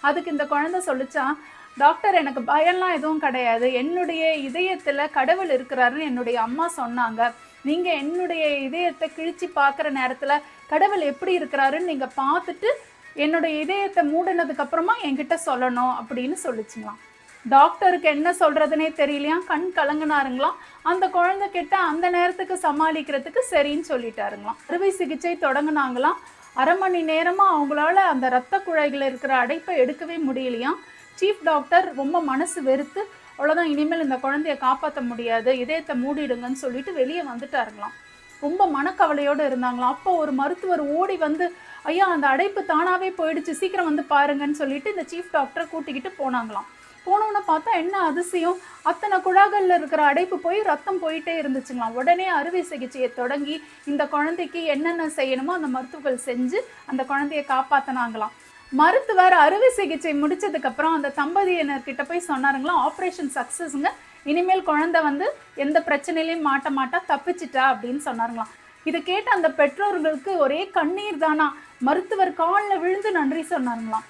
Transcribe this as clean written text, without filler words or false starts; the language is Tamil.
அதுக்கு இந்த குழந்தை சொல்லுச்சாம், டாக்டர் எனக்கு பயம்லாம் எதுவும் கிடையாது. என்னுடைய இதயத்துல கடவுள் இருக்கிறாருன்னு என்னுடைய அம்மா சொன்னாங்க. நீங்க என்னுடைய இதயத்த கிழிச்சு பார்க்குற நேரத்துல கடவுள் எப்படி இருக்கிறாருன்னு நீங்க பார்த்துட்டு, என்னுடைய இதயத்த மூடுனதுக்கு அப்புறமா என்கிட்ட சொல்லணும் அப்படின்னு சொல்லுச்சுங்களாம். டாக்டருக்கு என்ன சொல்றதுன்னே தெரியலையாம். கண் கலங்குனாருங்களாம். அந்த குழந்தை கிட்ட அந்த நேரத்துக்கு சமாளிக்கிறதுக்கு சரின்னு சொல்லிட்டாருங்களாம். அறுவை சிகிச்சை தொடங்குனாங்களாம். 1/2 மணி நேரமா அவங்களால அந்த இரத்த குழாய்கள்ல இருக்கிற அடைப்பை எடுக்கவே முடியலையாம். சீஃப் டாக்டர் ரொம்ப மனசு வெறுத்து, அவ்வளோதான் இனிமேல் இந்த குழந்தைய காப்பாற்ற முடியாது, இதயத்தை மூடிடுங்கன்னு சொல்லிட்டு வெளியே வந்துட்டாருங்களாம். ரொம்ப மனக்கவலையோடு இருந்தாங்களாம். அப்போ ஒரு மருத்துவர் ஓடி வந்து, ஐயா அந்த அடைப்பு தானாவே போயிடுச்சு, சீக்கிரம் வந்து பாருங்கன்னு சொல்லிட்டு இந்த சீஃப் டாக்டரை கூட்டிக்கிட்டு போனாங்களாம். போனோன்னு பார்த்தா என்ன அதிசயம், அத்தனை குழாய்கள்ல இருக்கிற அடைப்பு போய் ரத்தம் போயிட்டே இருந்துச்சுங்களாம். உடனே அறுவை சிகிச்சையை தொடங்கி இந்த குழந்தைக்கு என்னென்ன செய்யணுமோ அந்த மருத்துவர்கள் செஞ்சு அந்த குழந்தையை காப்பாத்தினாங்களாம். மருத்துவர் அறுவை சிகிச்சை முடிச்சதுக்கு அப்புறம் அந்த தம்பதியினர்கிட்ட போய் சொன்னாருங்களாம், ஆப்ரேஷன் சக்சஸ்ங்க, இனிமேல் குழந்தை வந்து எந்த பிரச்சனையிலையும் மாட்ட மாட்டா, தப்பிச்சிட்டா அப்படின்னு சொன்னாருங்களாம். இதை கேட்ட அந்த பெற்றோர்களுக்கு ஒரே கண்ணீர் தானா. மருத்துவர் காலில் விழுந்து நன்றி சொன்னாருங்களாம்.